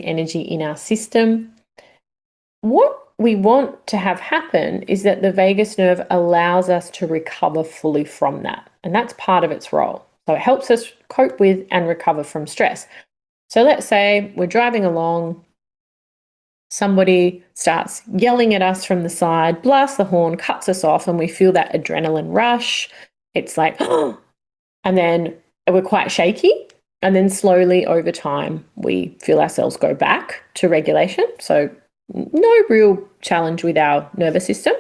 energy in our system. What we want to have happen is that the vagus nerve allows us to recover fully from that. And that's part of its role. So it helps us cope with and recover from stress. So let's say we're driving along, somebody starts yelling at us from the side, blasts the horn, cuts us off, and we feel that adrenaline rush. It's like, oh, and then we're quite shaky. And then slowly over time, we feel ourselves go back to regulation. So no real challenge with our nervous system.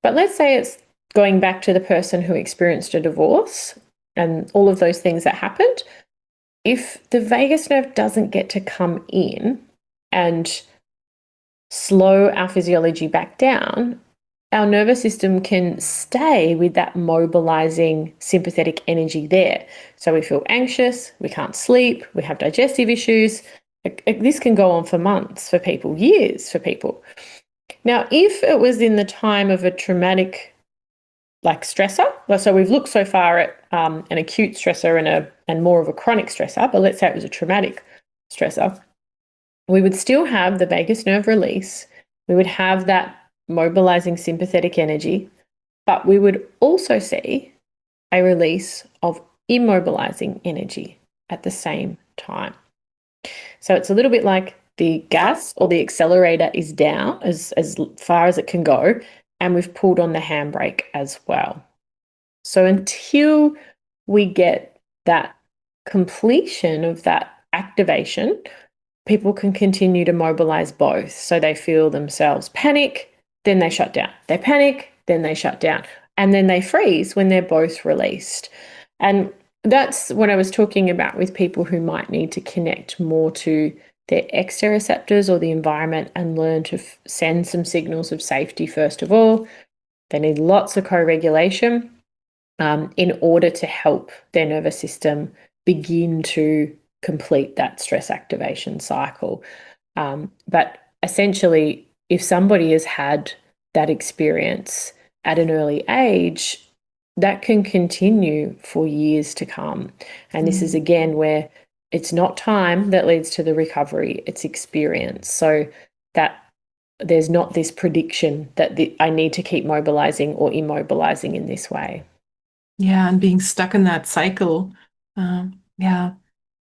But let's say it's going back to the person who experienced a divorce and all of those things that happened. If the vagus nerve doesn't get to come in and slow our physiology back down, our nervous system can stay with that mobilizing sympathetic energy there. So we feel anxious, we can't sleep, we have digestive issues. This can go on for months for people, years for people. Now, if it was in the time of a traumatic stressor, so we've looked so far at an acute stressor and more of a chronic stressor, but let's say it was a traumatic stressor, we would still have the vagus nerve release. We would have that mobilizing sympathetic energy, but we would also see a release of immobilizing energy at the same time. So it's a little bit like the gas or the accelerator is down as far as it can go, and we've pulled on the handbrake as well. So until we get that completion of that activation, people can continue to mobilize both. So they feel themselves panic, then they shut down. They panic, then they shut down. And then they freeze when they're both released. And that's what I was talking about with people who might need to connect more to their exteroceptors or the environment and learn to send some signals of safety first of all. They need lots of co-regulation in order to help their nervous system begin to complete that stress activation cycle. But essentially, if somebody has had that experience at an early age, that can continue for years to come. And this is again where it's not time that leads to the recovery, it's experience. So that there's not this prediction that I need to keep mobilizing or immobilizing in this way. Yeah, and being stuck in that cycle. Yeah.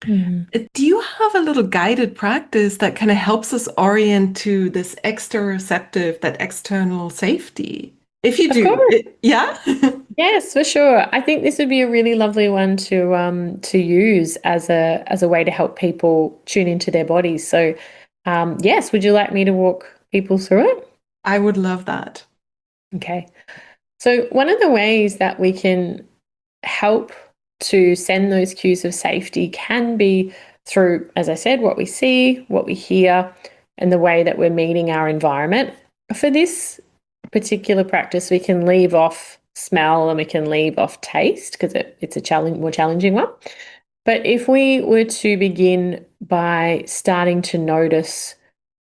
Do you have a little guided practice that kind of helps us orient to this exteroceptive, that external safety? If you Of do, course. yeah? Yes, for sure. I think this would be a really lovely one to use as a way to help people tune into their bodies. So, yes, would you like me to walk people through it? I would love that. Okay. So, one of the ways that we can help to send those cues of safety can be through, as I said, what we see, what we hear, and the way that we're meeting our environment. For this particular practice, we can leave off smell and we can leave off taste because it's a more challenging one. But if we were to begin by starting to notice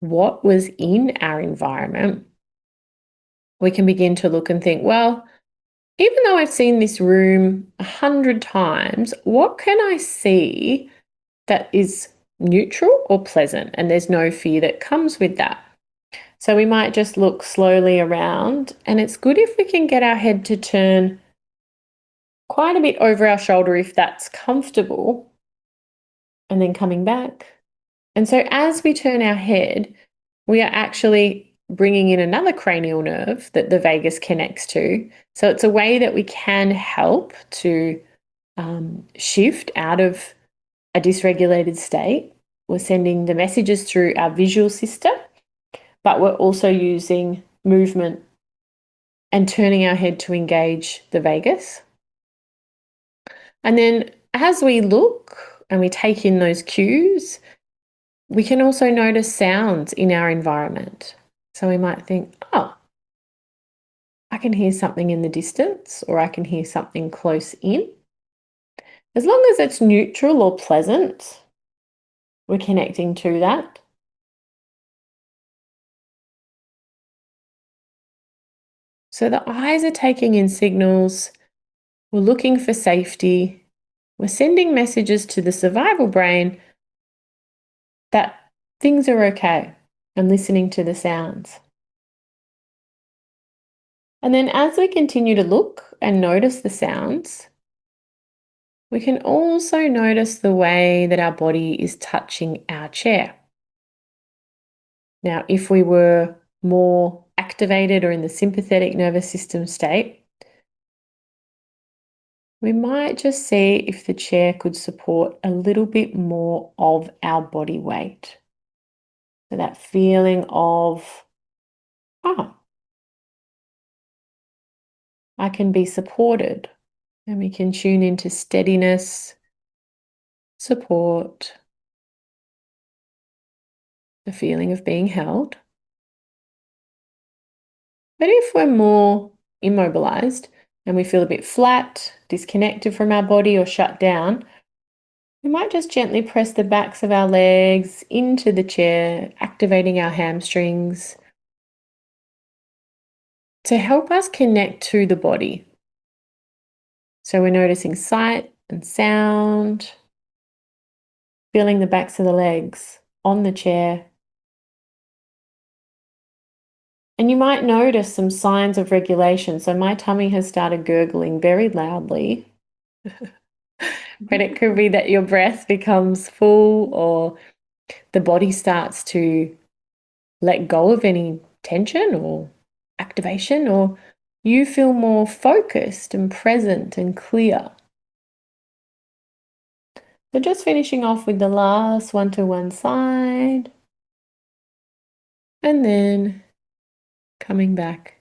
what was in our environment, we can begin to look and think, well, even though I've seen this room 100 times, what can I see that is neutral or pleasant? And there's no fear that comes with that. So we might just look slowly around, and it's good if we can get our head to turn quite a bit over our shoulder if that's comfortable, and then coming back. And so as we turn our head, we are actually bringing in another cranial nerve that the vagus connects to. So it's a way that we can help to shift out of a dysregulated state. We're sending the messages through our visual system, but we're also using movement and turning our head to engage the vagus. And then as we look and we take in those cues, we can also notice sounds in our environment. So we might think, oh, I can hear something in the distance, or I can hear something close in. As long as it's neutral or pleasant, we're connecting to that. So the eyes are taking in signals. We're looking for safety. We're sending messages to the survival brain that things are okay, and listening to the sounds. And then as we continue to look and notice the sounds, we can also notice the way that our body is touching our chair. Now, if we were more activated or in the sympathetic nervous system state, we might just see if the chair could support a little bit more of our body weight. So that feeling of, oh, I can be supported. And we can tune into steadiness, support, the feeling of being held. But if we're more immobilized and we feel a bit flat, disconnected from our body or shut down, we might just gently press the backs of our legs into the chair, activating our hamstrings to help us connect to the body. So we're noticing sight and sound, feeling the backs of the legs on the chair. And you might notice some signs of regulation. So my tummy has started gurgling very loudly. But it could be that your breath becomes full or the body starts to let go of any tension or activation, or you feel more focused and present and clear. So just finishing off with the last one to one side and then coming back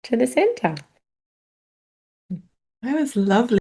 to the center. That was lovely.